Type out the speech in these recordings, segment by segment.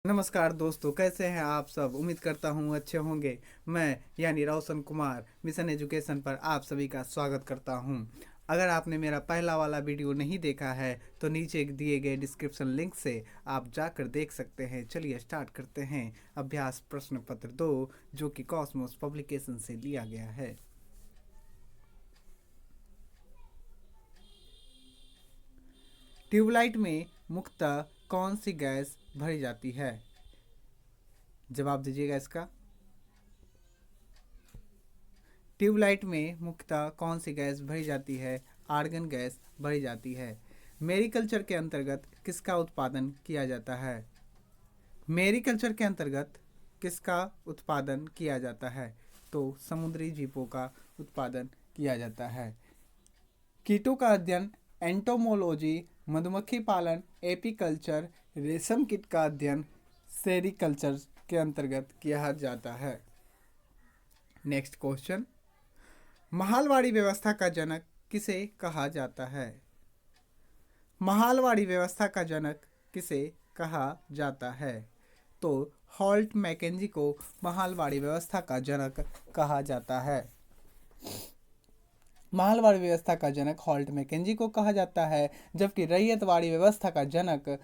नमस्कार दोस्तों, कैसे हैं आप सब। उम्मीद करता हूँ अच्छे होंगे। मैं यानी रोशन कुमार मिशन एजुकेशन पर आप सभी का स्वागत करता हूँ। अगर आपने मेरा पहला वाला वीडियो नहीं देखा है तो नीचे दिए गए डिस्क्रिप्शन लिंक से आप जाकर देख सकते हैं। चलिए स्टार्ट करते हैं। अभ्यास प्रश्न पत्र 2 जो कि कॉस्मोस पब्लिकेशन से लिया गया है। ट्यूबलाइट में मुख्यतः कौन सी गैस भरी जाती है? जवाब दीजिएगा इसका। ट्यूबलाइट में मुख्यतः कौन सी गैस भरी जाती है? आर्गन गैस भरी जाती है। मेरिकल्चर के अंतर्गत किसका उत्पादन किया जाता है? मेरिकल्चर के अंतर्गत किसका उत्पादन किया जाता है? तो समुद्री जीवों का उत्पादन किया जाता है। कीटों का अध्ययन एंटोमोलॉजी, मधुमक्खी पालन एपीकल्चर, रेशम कीट का अध्ययन सेरिकल्चर के अंतर्गत किया जाता है। नेक्स्ट क्वेश्चन, महालवाड़ी व्यवस्था का जनक किसे कहा जाता है? महालवाड़ी व्यवस्था का जनक किसे कहा जाता है? तो हॉल्ट मैकेंजी को महालवाड़ी व्यवस्था का जनक कहा जाता है। महालवाड़ी व्यवस्था का जनक हॉल्ट मैकेंजी को कहा जाता है, जबकि रैयतवाड़ी व्यवस्था का जनक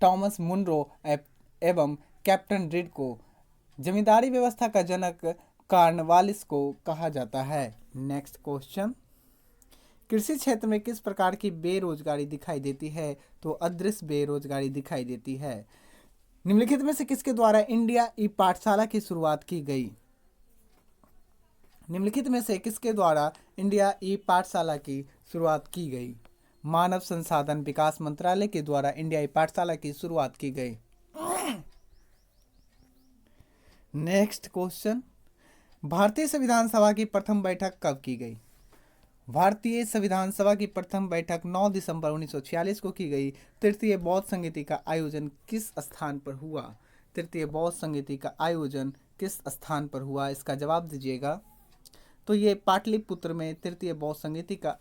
टॉमस मुनरो एवं कैप्टन रीड को, जमींदारी व्यवस्था का जनक कार्नवालिस को कहा जाता है। नेक्स्ट क्वेश्चन, कृषि क्षेत्र में किस प्रकार की बेरोजगारी दिखाई देती है? तो अदृश्य बेरोजगारी दिखाई देती है। निम्नलिखित में से किसके द्वारा इंडिया ई पाठशाला की शुरुआत की गई? निम्नलिखित में से किसके द्वारा इंडिया ई पाठशाला की शुरुआत की गई? मानव संसाधन विकास मंत्रालय के द्वारा इंडिया ई पाठशाला की शुरुआत की गई। नेक्स्ट क्वेश्चन, भारतीय संविधान सभा की प्रथम बैठक कब की गई? भारतीय संविधान सभा की प्रथम बैठक 9 दिसंबर 1946 को की गई। तृतीय बौद्ध संगीति का आयोजन किस स्थान पर हुआ? तृतीय बौद्ध संगीति का आयोजन किस स्थान पर हुआ? इसका जवाब दीजिएगा। तो ये पाटलिपुत्र में तृतीय बौद्ध संगीति का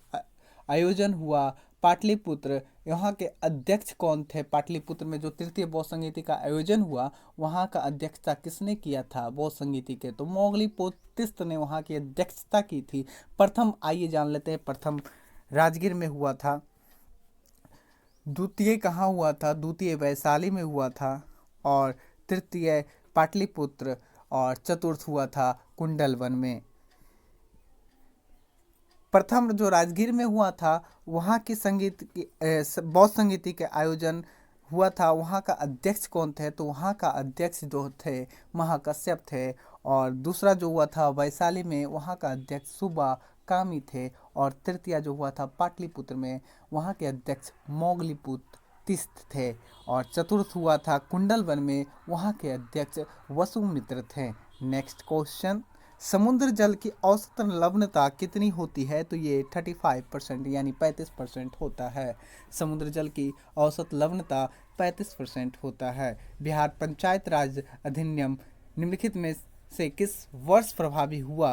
आयोजन हुआ। पाटलिपुत्र, यहाँ के अध्यक्ष कौन थे? पाटलिपुत्र में जो तृतीय बौद्ध संगीति का आयोजन हुआ वहाँ का अध्यक्षता किसने किया था बौद्ध संगीति के? तो मोगलीपोतिस्त ने वहाँ की अध्यक्षता की थी। प्रथम आइए जान लेते हैं। प्रथम राजगीर में हुआ था। द्वितीय कहाँ हुआ था? द्वितीय वैशाली में हुआ था। और तृतीय पाटलिपुत्र और चतुर्थ हुआ था कुंडलवन में। प्रथम जो राजगीर में हुआ था वहाँ की संगीत की बौद्ध संगीति के आयोजन हुआ था। वहाँ का अध्यक्ष कौन थे? तो वहाँ का अध्यक्ष जो थे महाकश्यप थे। और दूसरा जो हुआ था वैशाली में, वहाँ का अध्यक्ष सुबा कामी थे। और तृतीय जो हुआ था पाटलिपुत्र में, वहाँ के अध्यक्ष मोगलीपुतिस्त थे। और चतुर्थ हुआ था कुंडलवन में, वहाँ के अध्यक्ष वसुमित्र थे। नेक्स्ट क्वेश्चन, समुद्र जल की औसतन लवणता कितनी होती है? तो ये 35% यानी 35% होता है। समुद्र जल की औसत लवणता 35% होता है। बिहार पंचायत राज अधिनियम निम्नलिखित में से किस वर्ष प्रभावी हुआ?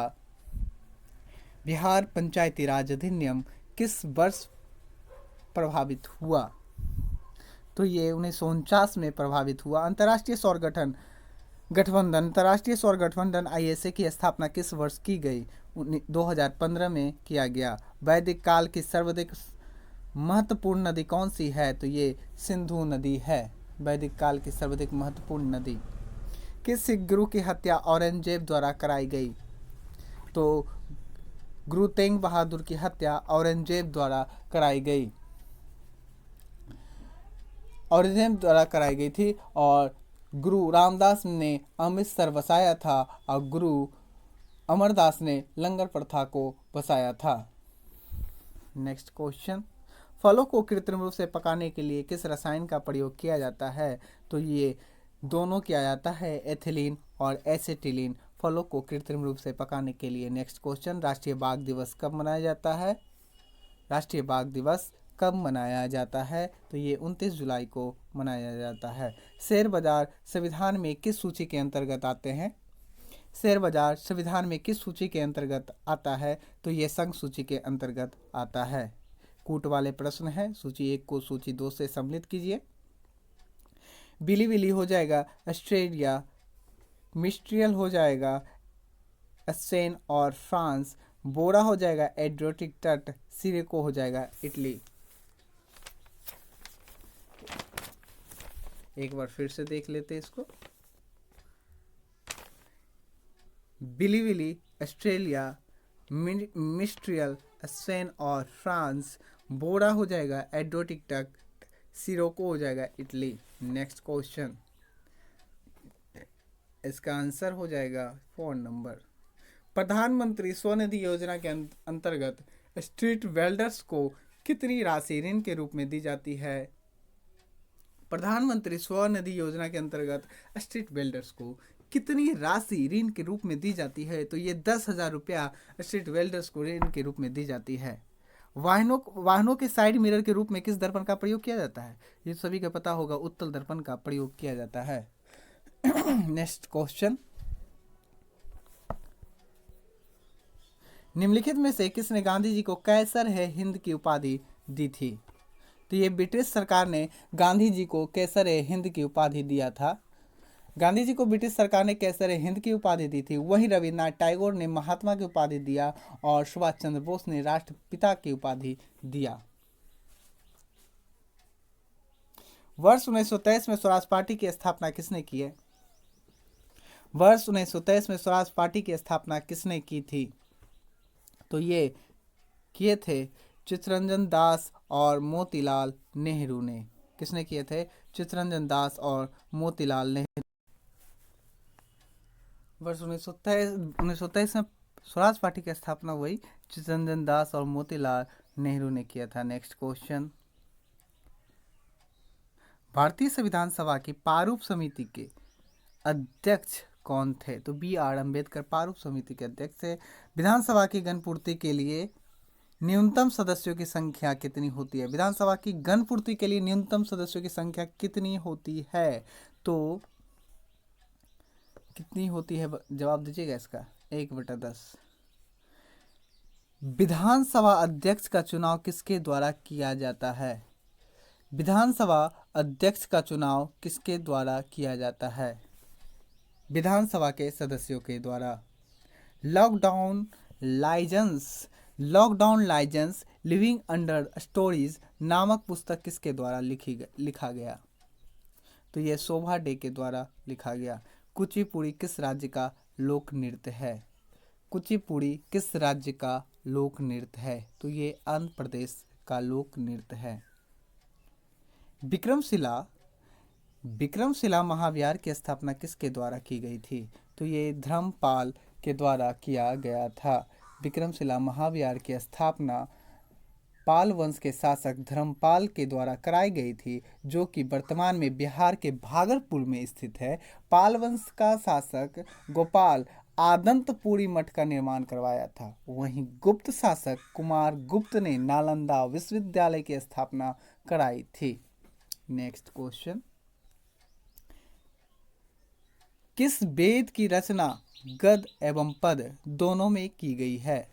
बिहार पंचायती राज अधिनियम किस वर्ष प्रभावित हुआ? तो ये 1949 में प्रभावित हुआ। अंतर्राष्ट्रीय सौर अंतर्राष्ट्रीय सौर गठबंधन आईएसए की स्थापना किस वर्ष की गई? 2015 में किया गया। वैदिक काल की सर्वाधिक महत्वपूर्ण नदी कौन सी है? तो ये सिंधु नदी है। वैदिक काल की सर्वाधिक महत्वपूर्ण नदी। किस सिख गुरु की हत्या औरंगजेब द्वारा कराई गई? तो गुरु तेग बहादुर की हत्या औरंगजेब द्वारा कराई गई। औरंगजेब द्वारा कराई गई थी। और गुरु रामदास ने अमृतसर बसाया था और गुरु अमरदास ने लंगर प्रथा को बसाया था। नेक्स्ट क्वेश्चन, फलों को कृत्रिम रूप से पकाने के लिए किस रसायन का प्रयोग किया जाता है? तो ये दोनों किया जाता है, एथिलीन और एसिटिलीन, फलों को कृत्रिम रूप से पकाने के लिए। नेक्स्ट क्वेश्चन, राष्ट्रीय बाघ दिवस कब मनाया जाता है? राष्ट्रीय बाघ दिवस कब मनाया जाता है? तो ये 29 जुलाई को मनाया जाता है। शेयर बाजार संविधान में किस सूची के अंतर्गत आते हैं? शेयर बाजार संविधान में किस सूची के अंतर्गत आता है? तो ये संघ सूची के अंतर्गत आता है। कूट वाले प्रश्न है। सूची 1 को सूची 2 से सम्मिलित कीजिए। बिली बिली हो जाएगा ऑस्ट्रेलिया, मिस्ट्रियल हो जाएगा स्पेन और फ्रांस, बोरा हो जाएगा एड्रियाटिक तट, सिरेको हो जाएगा इटली। एक बार फिर से देख लेते हैं इसको। बिली बिली ऑस्ट्रेलिया, मिस्ट्रियल स्पेन और फ्रांस, बोरा हो जाएगा एड्रियाटिक तट, सिरोको हो जाएगा इटली। नेक्स्ट क्वेश्चन, इसका आंसर हो जाएगा 4 नंबर। प्रधानमंत्री स्वनिधि योजना के अंतर्गत स्ट्रीट वेंडर्स को कितनी राशि ऋण के रूप में दी जाती है? प्रधानमंत्री स्वनिधि योजना के अंतर्गत स्ट्रीट वेंडर्स को कितनी राशि ऋण के रूप में दी जाती है? तो ये 10,000 रुपया स्ट्रीट वेंडर्स को ऋण के रूप में दी जाती है। वाहनों के साइड मिरर के रूप में किस दर्पण का प्रयोग किया जाता है? ये सभी को पता होगा, उत्तल दर्पण का प्रयोग किया जाता है। नेक्स्ट क्वेश्चन, निम्नलिखित में से किसने गांधी जी को कैसर है हिंद की उपाधि दी थी? तो ये ब्रिटिश सरकार ने गांधी जी को कैसर है हिंद की उपाधि दिया था। गांधी जी को ब्रिटिश सरकार ने कैसर है हिंद की उपाधि दी थी। वहीं रविन्द्रनाथ टैगोर ने महात्मा की उपाधि दिया और सुभाष चंद्र बोस ने राष्ट्रपिता की उपाधि दिया। वर्ष 1923 में स्वराज पार्टी की स्थापना किसने की है? वर्ष 1923 में स्वराज पार्टी की स्थापना किसने की थी? तो ये किए थे चित्तरंजन दास और मोतीलाल नेहरू ने। किसने किए थे? चित्तरंजन दास और मोतीलाल नेहरू। वर्ष 1923 में स्वराज पार्टी की स्थापना वही चित्तरंजन दास और मोतीलाल नेहरू ने किया था। नेक्स्ट क्वेश्चन, भारतीय संविधान सभा की प्रारूप समिति के अध्यक्ष कौन थे? तो BR अम्बेडकर प्रारूप समिति के अध्यक्ष थे। विधानसभा की गणपूर्ति के लिए न्यूनतम सदस्यों की संख्या कितनी होती है? विधानसभा की गणपूर्ति के लिए न्यूनतम सदस्यों की संख्या कितनी होती है? तो कितनी होती है? जवाब दीजिएगा इसका। 1/10। विधानसभा अध्यक्ष का चुनाव किसके द्वारा किया जाता है? विधानसभा अध्यक्ष का चुनाव किसके द्वारा किया जाता है? विधानसभा के सदस्यों के द्वारा। लॉकडाउन लाइजेंस लिविंग अंडर स्टोरीज नामक पुस्तक किसके द्वारा लिखा गया? तो यह शोभा डे के द्वारा लिखा गया। कुचिपुड़ी किस राज्य का लोक नृत्य है? कुचिपुड़ी किस राज्य का लोक नृत्य है? तो ये आंध्र प्रदेश का लोक नृत्य है। विक्रमशिला महाविहार की स्थापना किसके द्वारा की गई थी? तो ये धर्मपाल के द्वारा किया गया था। विक्रमशिला महाविहार की स्थापना पाल वंश के शासक धर्मपाल के द्वारा कराई गई थी, जो कि वर्तमान में बिहार के भागलपुर में स्थित है। पाल वंश का शासक गोपाल आदंतपुरी मठ का निर्माण करवाया था। वहीं गुप्त शासक कुमार गुप्त ने नालंदा विश्वविद्यालय की स्थापना कराई थी। नेक्स्ट क्वेश्चन, किस वेद की रचना गद एवं पद दोनों में की गई है?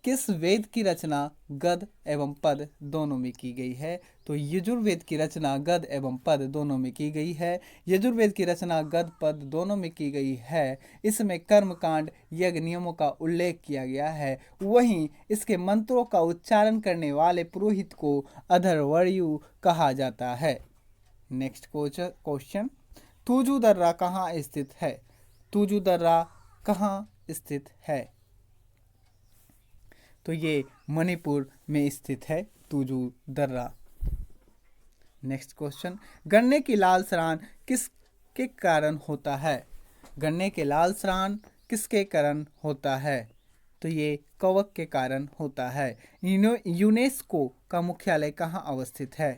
किस वेद की रचना गद एवं पद दोनों में की गई है? तो यजुर्वेद की रचना गद एवं पद दोनों में की गई है। यजुर्वेद की रचना गद पद दोनों में की गई है। इसमें कर्मकांड यज्ञ नियमों का उल्लेख किया गया है। वहीं इसके मंत्रों का उच्चारण करने वाले पुरोहित को अधर्वणीय कहा जाता है। नेक्स्ट क्वेश्चन, तुजु दर्रा कहाँ स्थित है? तुजु दर्रा कहाँ स्थित है? तो ये मणिपुर में स्थित है तुजु दर्रा। नेक्स्ट क्वेश्चन, गन्ने की लाल सरान किसके कारण होता है? गन्ने के लाल सरान किसके कारण होता है? तो ये कवक के कारण होता है। यूनेस्को का मुख्यालय कहाँ अवस्थित है?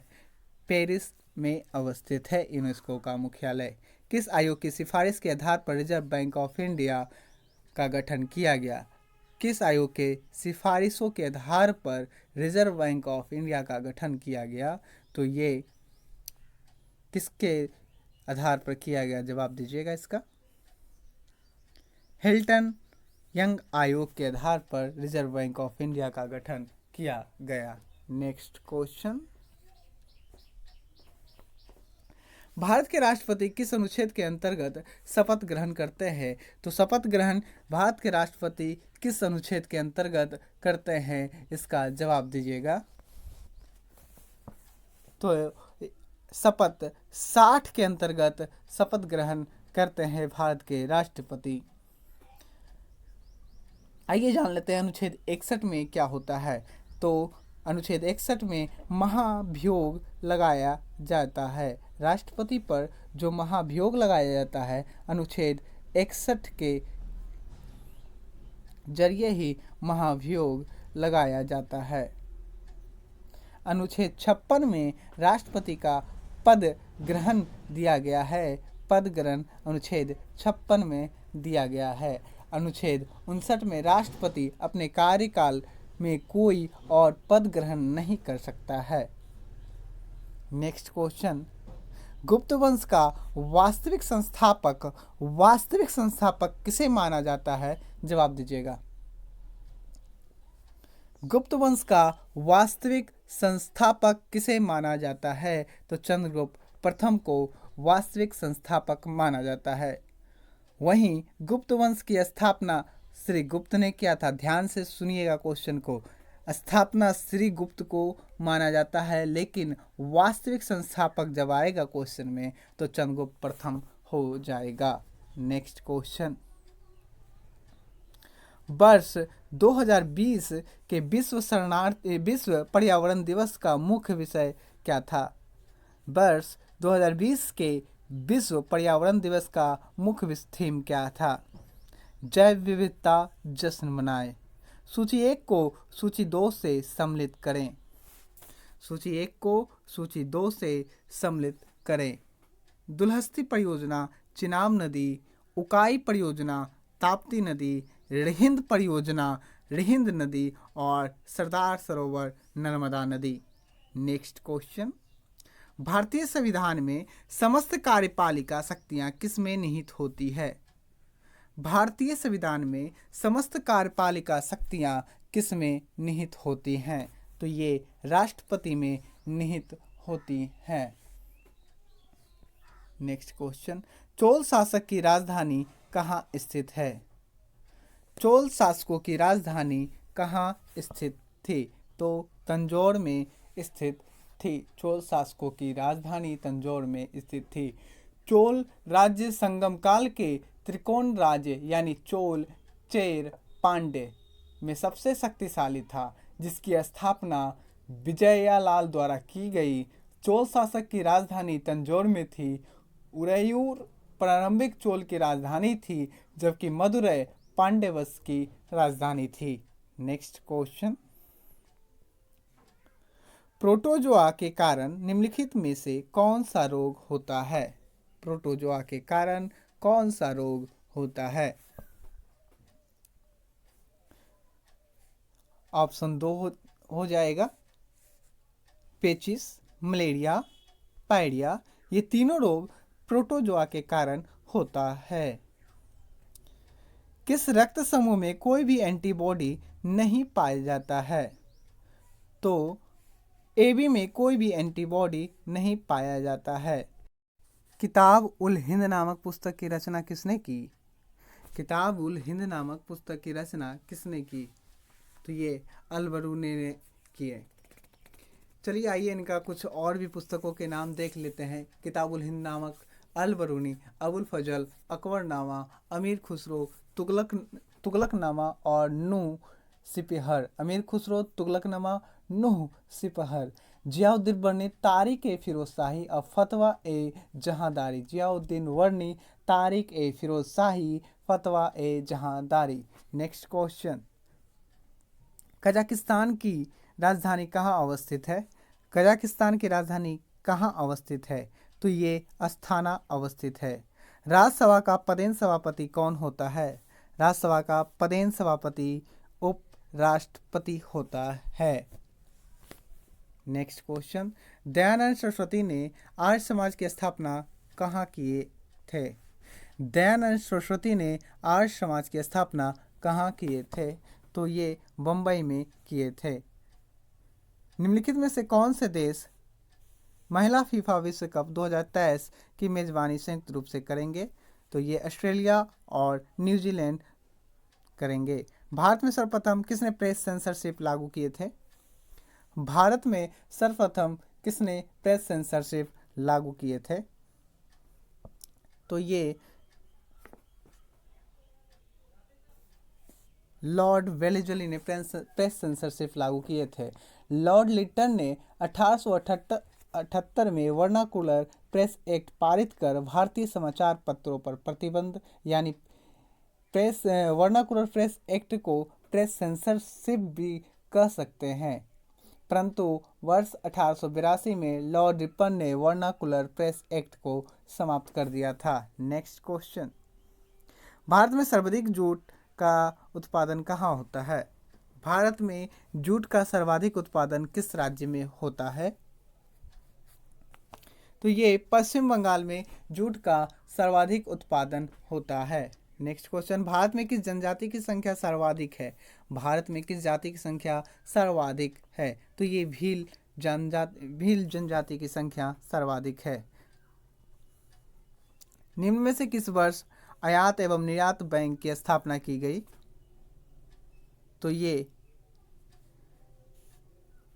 पेरिस में अवस्थित है यूनेस्को का मुख्यालय। किस आयोग की सिफारिश के आधार पर रिजर्व बैंक ऑफ इंडिया का गठन किया गया? किस आयोग के सिफारिशों के आधार पर रिजर्व बैंक ऑफ इंडिया का गठन किया गया? तो ये किसके आधार पर किया गया? जवाब दीजिएगा इसका। हिल्टन यंग आयोग के आधार पर रिजर्व बैंक ऑफ इंडिया का गठन किया गया। नेक्स्ट क्वेश्चन, भारत के राष्ट्रपति किस अनुच्छेद के अंतर्गत शपथ ग्रहण करते हैं? तो शपथ ग्रहण भारत के राष्ट्रपति किस अनुच्छेद के अंतर्गत करते हैं, इसका जवाब दीजिएगा। तो शपथ 60 के अंतर्गत शपथ ग्रहण करते हैं भारत के राष्ट्रपति। आइए जान लेते हैं अनुच्छेद 61 में क्या होता है। तो अनुच्छेद 61 में महाभियोग लगाया जाता है। राष्ट्रपति पर जो महाभियोग लगाया जाता है अनुच्छेद 61 के जरिए ही महाभियोग लगाया जाता है। अनुच्छेद 56 में राष्ट्रपति का पद ग्रहण दिया गया है। पद ग्रहण अनुच्छेद 56 में दिया गया है। अनुच्छेद 59 में राष्ट्रपति अपने कार्यकाल में कोई और पद ग्रहण नहीं कर सकता है। नेक्स्ट क्वेश्चन, गुप्त वंश का वास्तविक संस्थापक किसे माना जाता है? जवाब दीजिएगा। गुप्त वंश का वास्तविक संस्थापक किसे माना जाता है? तो चंद्रगुप्त प्रथम को वास्तविक संस्थापक माना जाता है। वहीं गुप्त वंश की स्थापना श्री गुप्त ने किया था। ध्यान से सुनिएगा क्वेश्चन को। स्थापना श्री गुप्त को माना जाता है, लेकिन वास्तविक संस्थापक जब आएगा क्वेश्चन में तो चंद्रगुप्त प्रथम हो जाएगा। नेक्स्ट क्वेश्चन, वर्ष 2020 के विश्व पर्यावरण दिवस का मुख्य विषय क्या था? वर्ष 2020 के विश्व पर्यावरण दिवस का मुख्य थीम क्या था? जैव विविधता जश्न मनाएं। सूची 1 को सूची 2 से सम्मिलित करें। सूची 1 को सूची 2 से सम्मिलित करें। दुलहस्ती परियोजना, चिनाब नदी, उकाई परियोजना, ताप्ती नदी, रिहिंद परियोजना, रिहिंद नदी और सरदार सरोवर नर्मदा नदी। नेक्स्ट क्वेश्चन, भारतीय संविधान में समस्त कार्यपालिका शक्तियां किसमें निहित होती है? भारतीय संविधान में समस्त कार्यपालिका शक्तियां किसमें निहित होती हैं? तो ये राष्ट्रपति में निहित होती हैं। नेक्स्ट क्वेश्चन, चोल शासक की राजधानी कहाँ स्थित है? चोल शासकों की राजधानी कहाँ स्थित थी? तो तंजौर में स्थित थी। चोल शासकों की राजधानी तंजौर में स्थित थी। चोल राज्य संगम काल के त्रिकोण राज्य यानी चोल, चेर, पांड्य में सबसे शक्तिशाली था, जिसकी स्थापना विजयालाल द्वारा की गई। चोल शासक की राजधानी तंजौर में थी। उरैयूर प्रारंभिक चोल की राजधानी थी, जबकि मदुरै पांड्य वंश की राजधानी थी। नेक्स्ट क्वेश्चन, प्रोटोजोआ के कारण निम्नलिखित में से कौन सा रोग होता है? प्रोटोजोआ के कारण कौन सा रोग होता है? ऑप्शन 2 हो जाएगा। पेचिस, मलेरिया, पायरिया, ये तीनों रोग प्रोटोजोआ के कारण होता है। किस रक्त समूह में कोई भी एंटीबॉडी नहीं पाया जाता है? तो AB में कोई भी एंटीबॉडी नहीं पाया जाता है। किताब उल हिंद नामक पुस्तक की रचना किसने की? किताब उल हिंद नामक पुस्तक की रचना किसने की? तो ये अल-बरूनी ने की है। चलिए आइए इनका कुछ और भी पुस्तकों के नाम देख लेते हैं। किताब उल हिंद नामक, अल-बरूनी, अबुल फजल, अकबरनामा, अमीर खुसरो, तुगलकनामा और नूह सिपहर। अमीर खुसरो, तुगलकनामा, नूह सिपहर। जियाउद्दीन वर्णी, तारिक ए फिरोज शाही और फतवा ए जहांदारी। जियाउद्दीन वर्णी, तारिक ए फिरोज शाही, फतवा ए जहांदारी। नेक्स्ट क्वेश्चन, कजाकिस्तान की राजधानी कहाँ अवस्थित है? कजाकिस्तान की राजधानी कहाँ अवस्थित है? तो ये अस्थाना अवस्थित है। राज्यसभा का पदेन सभापति कौन होता है? राज्यसभा का पदेन सभापति उपराष्ट्रपति होता है। नेक्स्ट क्वेश्चन, दयानंद सरस्वती ने आर्य समाज की स्थापना कहाँ किए थे? दयानंद सरस्वती ने आर्य समाज की स्थापना कहाँ किए थे? तो ये बम्बई में किए थे। निम्नलिखित में से कौन से देश महिला फीफा विश्व कप 2023 की मेजबानी संयुक्त रूप से करेंगे? तो ये ऑस्ट्रेलिया और न्यूजीलैंड करेंगे। भारत में सर्वप्रथम किसने प्रेस सेंसरशिप लागू किए थे? भारत में सर्वप्रथम किसने प्रेस सेंसरशिप लागू किए थे? तो ये लॉर्ड वेलेस्ली ने प्रेस सेंसरशिप लागू किए थे। लॉर्ड लिटन ने 1878 में वर्नाकुलर प्रेस एक्ट पारित कर भारतीय समाचार पत्रों पर प्रतिबंध यानी प्रेस वर्नाकुलर प्रेस एक्ट को प्रेस सेंसरशिप भी कह सकते हैं। परंतु वर्ष 1882 में लॉर्ड रिपन ने वर्नाकुलर प्रेस एक्ट को समाप्त कर दिया था। नेक्स्ट क्वेश्चन, भारत में सर्वाधिक जूट का उत्पादन कहाँ होता है? भारत में जूट का सर्वाधिक उत्पादन किस राज्य में होता है? तो ये पश्चिम बंगाल में जूट का सर्वाधिक उत्पादन होता है। नेक्स्ट क्वेश्चन, भारत में किस जनजाति की संख्या सर्वाधिक है? भारत में किस जाति की संख्या सर्वाधिक है? तो ये भील जनजाति की संख्या सर्वाधिक है। निम्न में से किस वर्ष आयात एवं निर्यात बैंक की स्थापना की गई? तो ये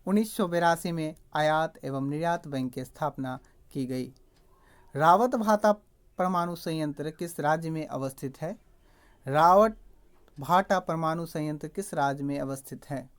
1982 में आयात एवं निर्यात बैंक की स्थापना की गई। रावत भाटा परमाणु संयंत्र किस राज्य में अवस्थित है? रावत भाटा परमाणु संयंत्र किस राज्य में अवस्थित है?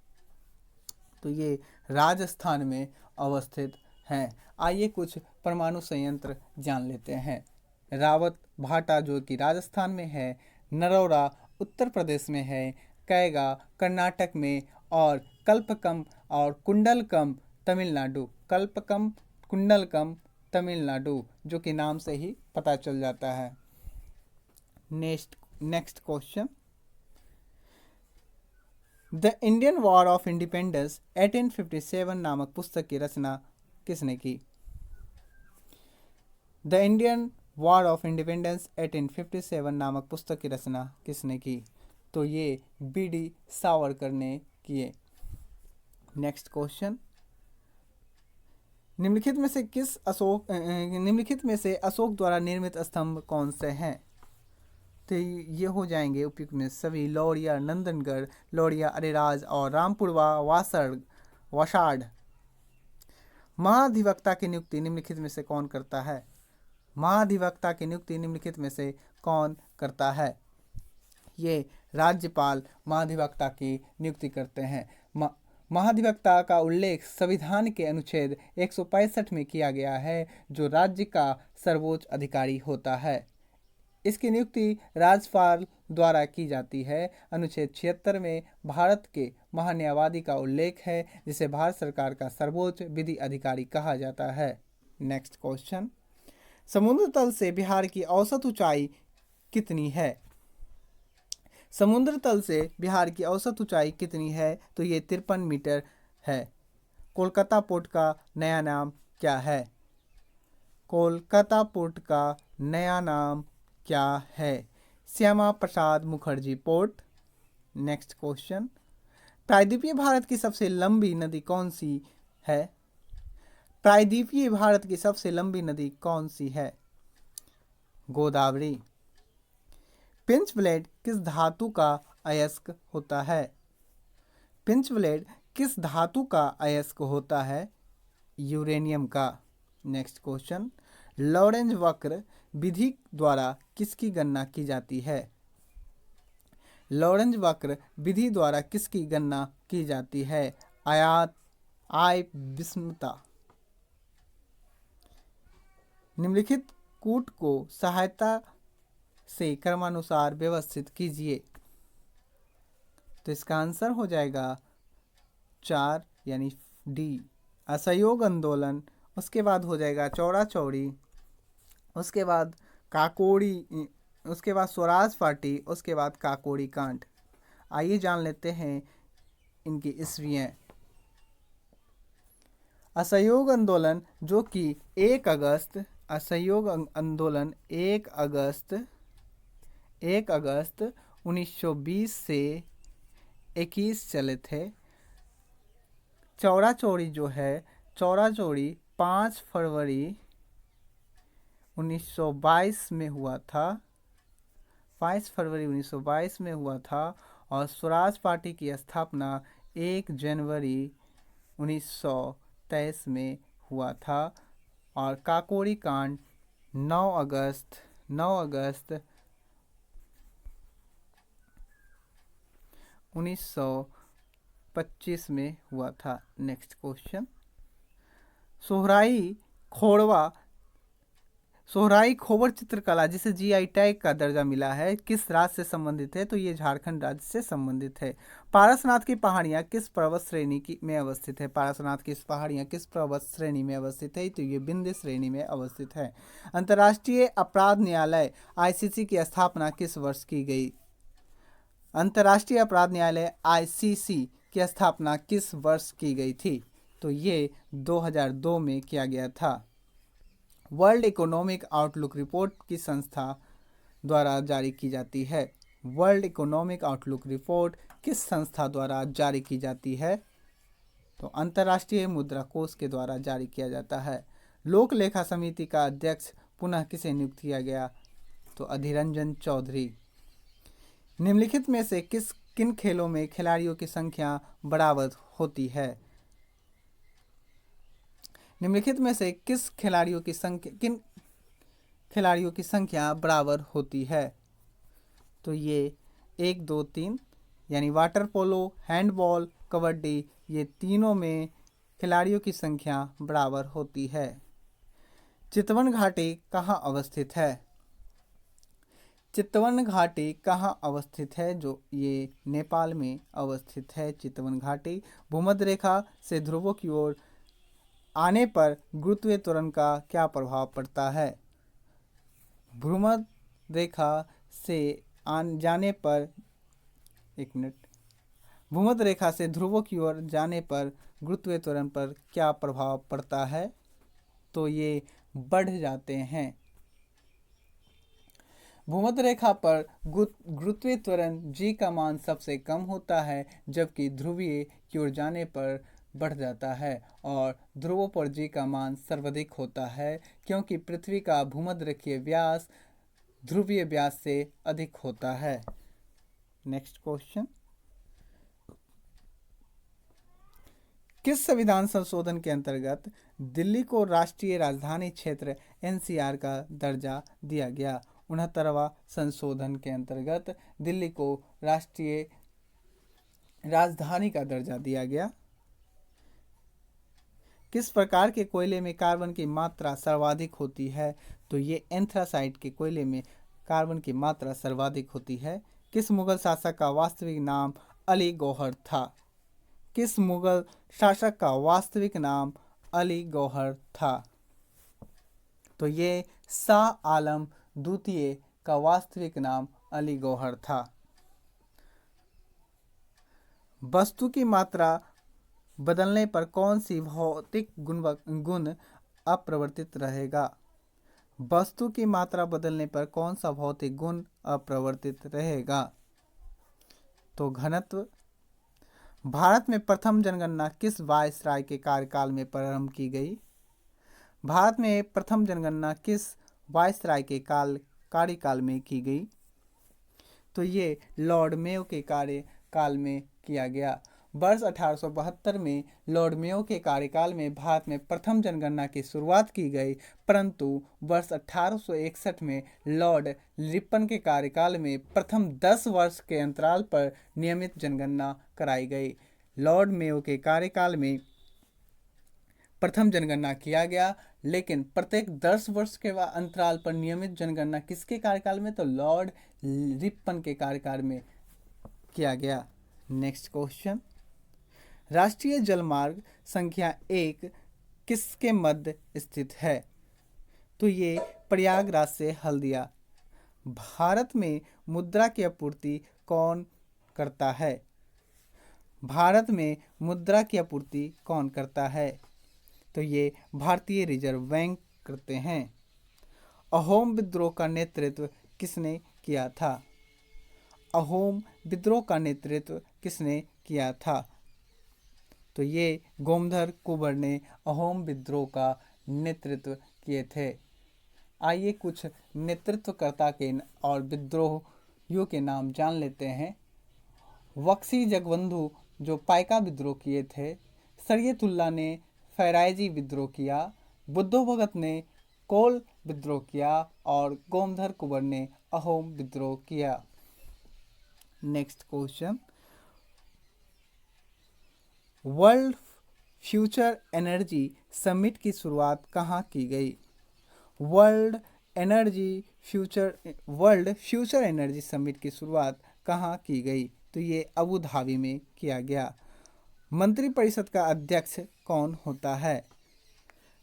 तो ये राजस्थान में अवस्थित है। आइए कुछ परमाणु संयंत्र जान लेते हैं। रावत भाटा जो कि राजस्थान में है, नरौरा उत्तर प्रदेश में है, कैगा कर्नाटक में और कल्पकम और कुंडलकम तमिलनाडु। कल्पकम कुंडलकम तमिलनाडु जो कि नाम से ही पता चल जाता है। Next question, the Indian war of independence 1857 नामक पुस्तक की रचना किसने की? The Indian war of independence 1857 नामक पुस्तक की रचना किसने की? तो ये बी.डी. सावरकर ने किए। नेक्स्ट क्वेश्चन, निम्नलिखित में से अशोक द्वारा निर्मित स्तंभ कौन से हैं? तो ये हो जाएंगे उपयुक्त में सभी लौरिया नंदनगढ़, लौरिया अरेराज और रामपुरवा वासाड़। महाधिवक्ता की नियुक्ति निम्नलिखित में से कौन करता है? महाधिवक्ता की नियुक्ति निम्नलिखित में से कौन करता है? ये राज्यपाल महाधिवक्ता की नियुक्ति करते हैं। महाधिवक्ता का उल्लेख संविधान के अनुच्छेद 165 में किया गया है, जो राज्य का सर्वोच्च अधिकारी होता है। इसकी नियुक्ति राज्यपाल द्वारा की जाती है। अनुच्छेद 76 में भारत के महान्यायवादी का उल्लेख है, जिसे भारत सरकार का सर्वोच्च विधि अधिकारी कहा जाता है। नेक्स्ट क्वेश्चन, समुद्र तल से बिहार की औसत ऊंचाई कितनी है? समुद्र तल से बिहार की औसत ऊंचाई कितनी है? तो ये 53 मीटर है। कोलकाता पोर्ट का नया नाम क्या है? कोलकाता पोर्ट का नया नाम क्या है? Shyama Prasad Mukherjee port. Next question, प्रायद्वीपीय भारत की सबसे लंबी नदी कौन सी है? प्रायद्वीपीय भारत की सबसे लंबी नदी कौन सी है? गोदावरी। पिंच ब्लेड किस धातु का अयस्क होता है? पिंच ब्लेड किस धातु का अयस्क होता है? यूरेनियम का। नेक्स्ट क्वेश्चन, लॉरेंज वक्र विधि द्वारा किसकी गणना की जाती है? लॉरेंज वक्र विधि द्वारा किसकी गणना की जाती है? आय विषमता। निम्नलिखित कूट को सहायता से क्रमानुसार व्यवस्थित कीजिए। तो इसका आंसर हो जाएगा 4 यानी डी, असहयोग आंदोलन। उसके बाद हो जाएगा चौरा चौरी, उसके बाद काकोड़ी, उसके बाद स्वराज पार्टी, उसके बाद काकोड़ी कांड। आइए जान लेते हैं इनकी ईस्वियाँ। असहयोग आंदोलन जो कि 1 अगस्त, असहयोग आंदोलन 1 अगस्त 1920 से 21 चले थे। चौरा चौरी जो है, चौरा चौरी 5 फरवरी 1922 में हुआ था। 5 फरवरी 1922 में हुआ था। और स्वराज पार्टी की स्थापना 1 जनवरी 1923 में हुआ था। और काकोरी कांड 9 अगस्त 1925 में हुआ था। नेक्स्ट क्वेश्चन, सोहराई खोबर चित्रकला जिसे जीआई टैग का दर्जा मिला है किस राज्य से संबंधित है? तो ये झारखंड राज्य से संबंधित है। पारसनाथ की पहाड़ियाँ किस पर्वत श्रेणी में अवस्थित है? पारसनाथ की पहाड़ियाँ किस पर्वत श्रेणी में अवस्थित है? तो ये विंध्य श्रेणी में अवस्थित है। अंतर्राष्ट्रीय अपराध न्यायालय आईसीसी की स्थापना किस वर्ष की गई? अंतर्राष्ट्रीय अपराध न्यायालय आईसीसी की स्थापना किस वर्ष की गई थी? तो ये 2002 में किया गया था। वर्ल्ड इकोनॉमिक आउटलुक रिपोर्ट किस संस्था द्वारा जारी की जाती है? वर्ल्ड इकोनॉमिक आउटलुक रिपोर्ट किस संस्था द्वारा जारी की जाती है? तो अंतर्राष्ट्रीय मुद्रा कोष के द्वारा जारी किया जाता है। लोक लेखा समिति का अध्यक्ष पुनः किसे नियुक्त किया गया? तो अधीररंजन चौधरी। निम्नलिखित में से किन खेलों में खिलाड़ियों की संख्या बराबर होती है? निम्नलिखित में से किन खिलाड़ियों की संख्या बराबर होती है? तो ये 1, 2, 3 यानी वाटर पोलो, हैंडबॉल, कबड्डी, ये तीनों में खिलाड़ियों की संख्या बराबर होती है। चितवन घाटी कहाँ अवस्थित है? चितवन घाटी कहाँ अवस्थित है? जो ये नेपाल में अवस्थित है। चितवन घाटी भूमध्य रेखा से ध्रुवों की ओर आने पर गुरुत्वीय त्वरण का क्या प्रभाव पड़ता है? भूमध्य रेखा से जाने पर भूमध्य रेखा से ध्रुवों की ओर जाने पर गुरुत्वीय त्वरण पर क्या प्रभाव पड़ता है? तो ये बढ़ जाते हैं। भूमध्य रेखा पर गुरुत्वीय त्वरण g का मान सबसे कम होता है, जबकि ध्रुवीय की ओर जाने पर बढ़ जाता है। और ध्रुवों पर g का मान सर्वाधिक होता है, क्योंकि पृथ्वी का भूमध्यरेखीय व्यास ध्रुवीय व्यास से अधिक होता है। नेक्स्ट क्वेश्चन, किस संविधान संशोधन के अंतर्गत दिल्ली को राष्ट्रीय राजधानी क्षेत्र एनसीआर का दर्जा दिया गया? 69वां संशोधन के अंतर्गत दिल्ली को राष्ट्रीय राजधानी का दर्जा दिया गया। किस प्रकार के कोयले में कार्बन की मात्रा सर्वाधिक होती है? तो ये एंथ्रासाइट के कोयले में कार्बन की मात्रा सर्वाधिक होती है। किस मुगल शासक का वास्तविक नाम अली गौहर था? किस मुगल शासक का वास्तविक नाम अली गौहर था? तो ये शाह आलम द्वितीय का वास्तविक नाम अली गौहर था। वस्तु की मात्रा बदलने पर कौन सी भौतिक गुण अपरिवर्तित रहेगा? वस्तु की मात्रा बदलने पर कौन सा भौतिक गुण अपरिवर्तित रहेगा? तो घनत्व। भारत में प्रथम जनगणना किस वायसराय के कार्यकाल में प्रारंभ की गई? भारत में प्रथम जनगणना किस वायसराय के कार्यकाल में की गई? तो ये लॉर्ड मेयो के कार्यकाल में किया गया। वर्ष 1872 में लॉर्ड मेयो के कार्यकाल में भारत में प्रथम जनगणना की शुरुआत की गई, परंतु वर्ष 1861 में लॉर्ड रिपन के कार्यकाल में प्रथम 10 वर्ष के अंतराल पर नियमित जनगणना कराई गई। लॉर्ड मेयो के कार्यकाल में प्रथम जनगणना किया गया, लेकिन प्रत्येक 10 वर्ष के अंतराल पर नियमित जनगणना किसके कार्यकाल में? तो लॉर्ड रिपन के कार्यकाल में किया गया। नेक्स्ट क्वेश्चन, राष्ट्रीय जलमार्ग संख्या 1 किसके मध्य स्थित है? तो ये प्रयागराज से हल्दिया। भारत में मुद्रा की आपूर्ति कौन करता है? भारत में मुद्रा की आपूर्ति कौन करता है? तो ये भारतीय रिजर्व बैंक करते हैं। अहोम विद्रोह का नेतृत्व किसने किया था? अहोम विद्रोह का नेतृत्व किसने किया था? तो ये गोमधर कुंवर ने अहोम विद्रोह का नेतृत्व किए थे। आइए कुछ नेतृत्वकर्ता के और विद्रोहियों के नाम जान लेते हैं। बख्शी जगबंधु जो पाइका विद्रोह किए थे, शरीयतुल्लाह ने फैराइजी विद्रोह किया, बुद्धो भगत ने कोल विद्रोह किया और गोमधर कुंवर ने अहोम विद्रोह किया। Next question, world future energy summit की शुरुआत कहाँ की गई? वर्ल्ड फ्यूचर एनर्जी समिट की शुरुआत कहाँ की गई? तो ये अबू धाबी में किया गया। मंत्रिपरिषद का अध्यक्ष कौन होता है?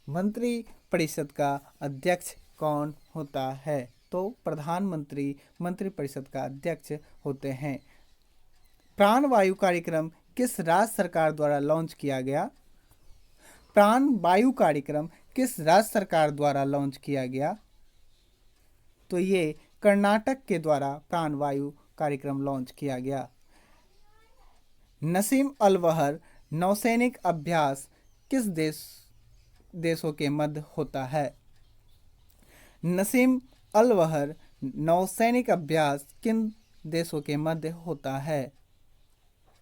मंत्रिपरिषद का अध्यक्ष कौन होता है? तो प्रधानमंत्री मंत्रिपरिषद का अध्यक्ष होते हैं। प्राणवायु कार्यक्रम किस राज्य सरकार द्वारा लॉन्च किया गया? प्राणवायु कार्यक्रम किस राज्य सरकार द्वारा लॉन्च किया गया? तो ये कर्नाटक के द्वारा प्राणवायु कार्यक्रम लॉन्च किया गया। नसीम अल-वहर नौसैनिक अभ्यास किस देशों के मध्य होता है? नसीम अल-वहर नौसैनिक अभ्यास किन देशों के मध्य होता है?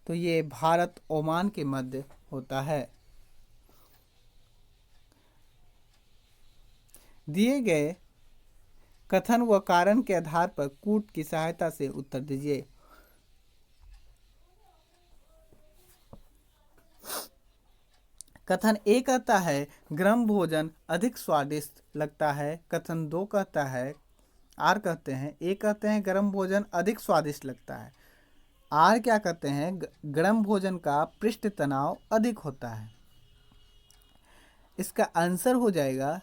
तो ये भारत ओमान के मध्य होता है। दिए गए कथन व कारण के आधार पर कूट की सहायता से उत्तर दीजिए। कथन ए कहता है गर्म भोजन अधिक स्वादिष्ट लगता है। कथन 2 कहता है, आर कहते हैं, ए कहते हैं गर्म भोजन अधिक स्वादिष्ट लगता है। आर क्या कहते हैं? गर्म भोजन का पृष्ठ तनाव अधिक होता है। इसका आंसर हो जाएगा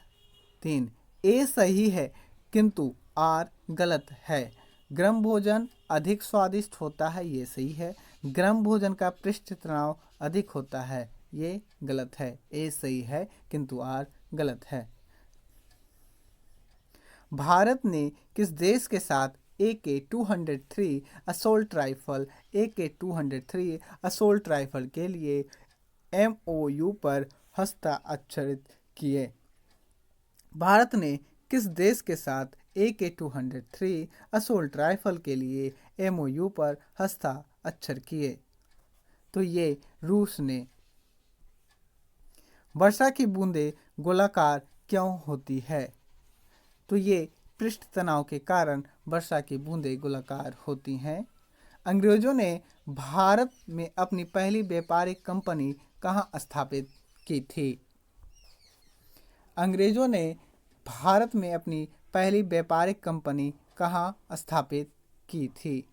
3। ए सही है किंतु आर गलत है। गर्म भोजन अधिक स्वादिष्ट होता है, ये सही है। गर्म भोजन का पृष्ठ तनाव अधिक होता है, ये गलत है। ए सही है किंतु आर गलत है। भारत ने किस देश के साथ AK-203 असोल्ट राइफल के लिए MOU पर हस्ताक्षरित किए? भारत ने किस देश के साथ AK-203 असोल्ट राइफल के लिए MOU पर हस्ताक्षर किए? तो ये रूस ने। वर्षा की बूंदें गोलाकार क्यों होती है? तो ये पृष्ठ तनाव के कारण वर्षा की बूंदें गोलाकार होती हैं। अंग्रेजों ने भारत में अपनी पहली व्यापारिक कंपनी कहाँ स्थापित की थी? अंग्रेजों ने भारत में अपनी पहली व्यापारिक कंपनी कहाँ स्थापित की थी?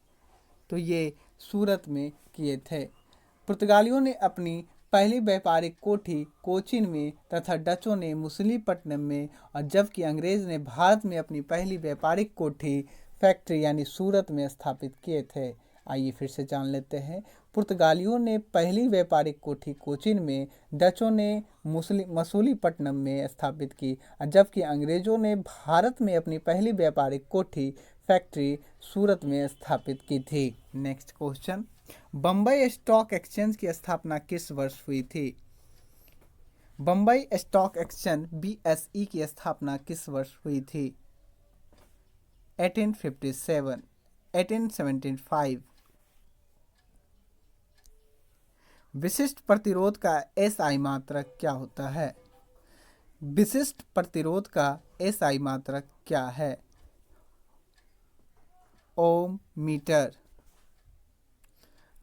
तो ये सूरत में किए थे। पुर्तगालियों ने अपनी पहली व्यापारिक कोठी कोचीन में तथा डचों ने मछलीपट्टनम में, और जबकि अंग्रेज ने भारत में अपनी पहली व्यापारिक कोठी फैक्ट्री यानी सूरत में स्थापित किए थे। आइए फिर से जान लेते हैं। पुर्तगालियों ने पहली व्यापारिक कोठी कोचीन में, डचों ने मछलीपट्टनम में स्थापित की, और जबकि अंग्रेजों ने भारत में अपनी पहली व्यापारिक कोठी फैक्ट्री सूरत में स्थापित की थी। Next question, Bombay stock exchange की स्थापना किस वर्ष हुई थी? बम्बई स्टॉक एक्सचेंज BSE की स्थापना किस वर्ष हुई थी? 1857, 1875। विशिष्ट प्रतिरोध का SI मात्रक क्या होता है? विशिष्ट प्रतिरोध का SI मात्रक क्या है? ओम मीटर।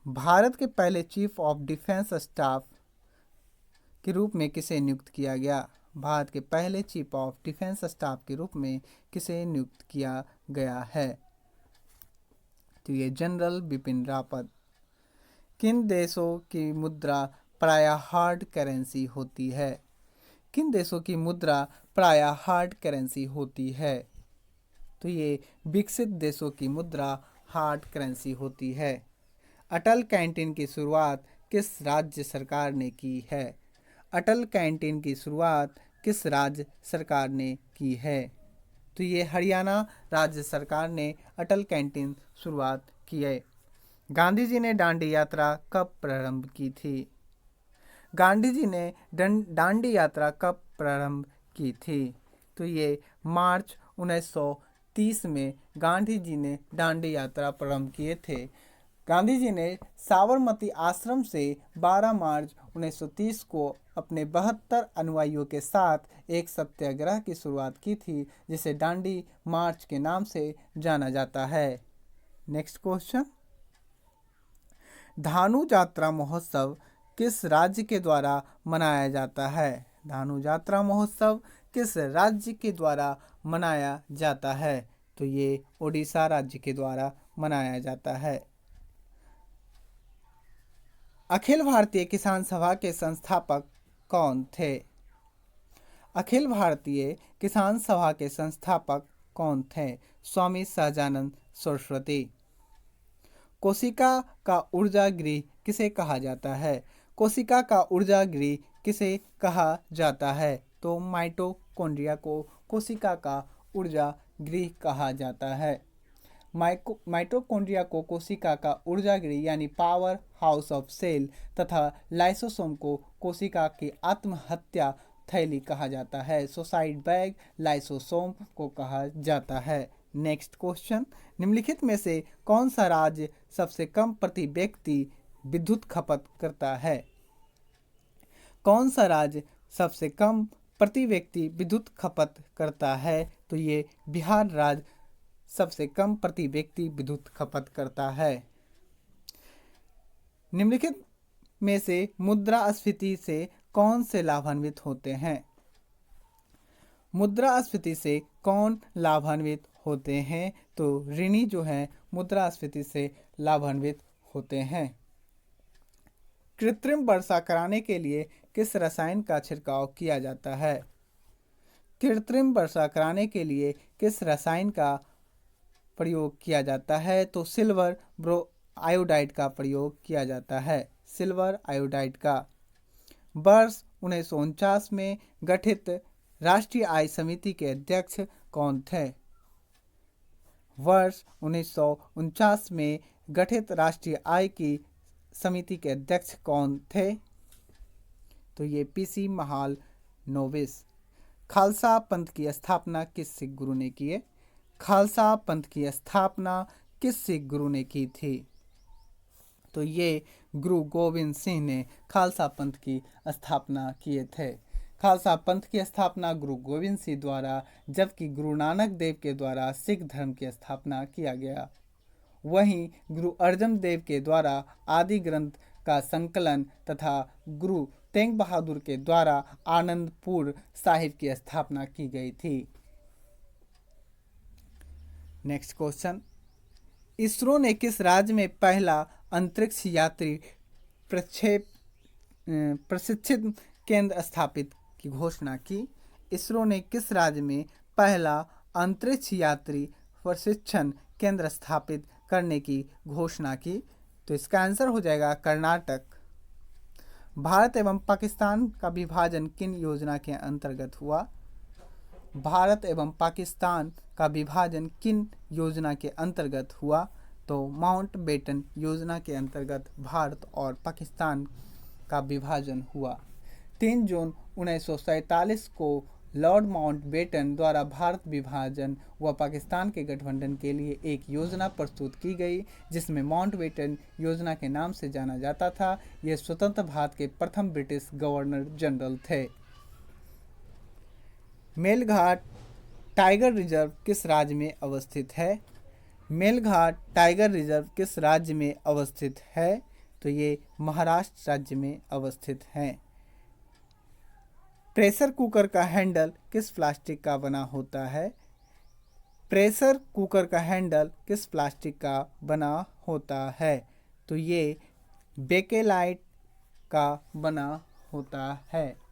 भारत के पहले चीफ ऑफ डिफेंस स्टाफ के रूप में किसे नियुक्त किया गया? भारत के पहले चीफ ऑफ डिफेंस स्टाफ के रूप में किसे नियुक्त किया गया है? तो ये जनरल बिपिन रावत। किन देशों की मुद्रा प्रायः हार्ड करेंसी होती है? किन देशों की मुद्रा प्रायः हार्ड करेंसी होती है? तो ये विकसित देशों की मुद्रा हार्ड करेंसी होती है। अटल कैंटीन की शुरुआत किस राज्य सरकार ने की है? अटल कैंटीन की शुरुआत किस राज्य सरकार ने की है? तो ये हरियाणा राज्य सरकार ने अटल कैंटीन शुरुआत की है। गांधी जी ने दांडी यात्रा कब प्रारंभ की थी? गांधी जी ने दांडी यात्रा कब प्रारंभ की थी। तो ये मार्च 1930 में गांधी जी ने दांडी यात्रा प्रारंभ किए थे। गांधी जी ने साबरमती आश्रम से 12 मार्च 1930 को अपने 72 अनुयायियों के साथ एक सत्याग्रह की शुरुआत की थी, जिसे दांडी मार्च के नाम से जाना जाता है। नेक्स्ट क्वेश्चन, धानु यात्रा महोत्सव किस राज्य के द्वारा मनाया जाता है? धानु यात्रा महोत्सव किस राज्य के द्वारा मनाया जाता है? तो ये ओडिशा राज्य के द्वारा मनाया जाता है। अखिल भारतीय किसान सभा के संस्थापक कौन थे? अखिल भारतीय किसान सभा के संस्थापक कौन थे? स्वामी सहजानंद सरस्वती। कोशिका का ऊर्जा गृह किसे कहा जाता है? कोशिका का ऊर्जा गृह किसे कहा जाता है? तो माइटोकॉन्ड्रिया को कोशिका का ऊर्जा गृह कहा जाता है। माइटोकॉन्ड्रिया को कोशिका का ऊर्जा गृह यानी पावर हाउस ऑफ सेल तथा लाइसोसोम को कोशिका की आत्महत्या थैली कहा जाता है। सुसाइड बैग लाइसोसोम को कहा जाता है। नेक्स्ट क्वेश्चन, निम्नलिखित में से कौन सा राज्य सबसे कम प्रति व्यक्ति विद्युत खपत करता है? कौन सा राज्य सबसे कम प्रति व्यक्ति विद्युत खपत करता है? तो ये बिहार राज्य सबसे कम प्रति व्यक्ति विद्युत खपत करता है। निम्नलिखित में से मुद्रास्फीति से कौन से लाभान्वित होते हैं? मुद्रास्फीति से कौन लाभान्वित होते हैं? तो ऋणी जो है मुद्रास्फीति से लाभान्वित होते हैं। कृत्रिम वर्षा कराने के लिए किस रसायन का छिड़काव किया जाता है? कृत्रिम वर्षा कराने के लिए किस रसायन का प्रयोग किया जाता है? तो सिल्वर आयोडाइड का प्रयोग किया जाता है। सिल्वर आयोडाइड का। वर्ष 1949 में गठित राष्ट्रीय आय समिति के अध्यक्ष कौन थे? वर्ष 1949 में गठित राष्ट्रीय आय की समिति के अध्यक्ष कौन थे? तो ये पीसी महालनोबिस। खालसा पंथ की स्थापना किस सिख गुरु ने की है? खालसा पंथ की स्थापना किस सिख गुरु ने की थी? तो ये गुरु गोविंद सिंह ने खालसा पंथ की स्थापना किए थे। खालसा पंथ की स्थापना गुरु गोविंद सिंह द्वारा, जबकि गुरु नानक देव के द्वारा सिख धर्म की स्थापना किया गया। वहीं गुरु अर्जन देव के द्वारा आदि ग्रंथ का संकलन तथा गुरु तेग बहादुर के द्वारा आनंदपुर साहिब की स्थापना की गई थी। नेक्स्ट क्वेश्चन, इसरो ने किस राज्य में पहला अंतरिक्ष यात्री प्रशिक्षण केंद्र स्थापित की घोषणा की? इसरो ने किस राज्य में पहला अंतरिक्ष यात्री प्रशिक्षण केंद्र स्थापित करने की घोषणा की? तो इसका आंसर हो जाएगा कर्नाटक। भारत एवं पाकिस्तान का विभाजन किन योजना के अंतर्गत हुआ? भारत एवं पाकिस्तान का विभाजन किन योजना के अंतर्गत हुआ? तो माउंटबेटन योजना के अंतर्गत भारत और पाकिस्तान का विभाजन हुआ। 3 जून 1947 को लॉर्ड माउंटबेटन द्वारा भारत विभाजन व पाकिस्तान के गठबंधन के लिए एक योजना प्रस्तुत की गई, जिसमें माउंटबेटन योजना के नाम से जाना जाता था। ये स्वतंत्र भारत के प्रथम ब्रिटिश गवर्नर जनरल थे। मेलघाट टाइगर रिजर्व किस राज्य में अवस्थित है? मेलघाट टाइगर रिजर्व किस राज्य में अवस्थित है? तो ये महाराष्ट्र राज्य में अवस्थित है। प्रेशर कुकर का हैंडल किस प्लास्टिक का बना होता है? प्रेशर कुकर का हैंडल किस प्लास्टिक का बना होता है? तो ये बेकेलाइट का बना होता है।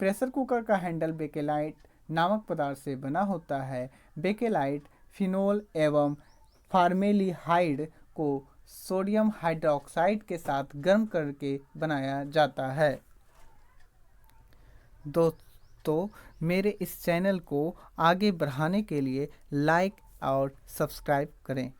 प्रेशर कुकर का हैंडल बेकेलाइट नामक पदार्थ से बना होता है। बेकेलाइट फिनोल एवं फॉर्मेल्डिहाइड को सोडियम हाइड्रोक्साइड के साथ गर्म करके बनाया जाता है। दोस्तों, मेरे इस चैनल को आगे बढ़ाने के लिए लाइक और सब्सक्राइब करें।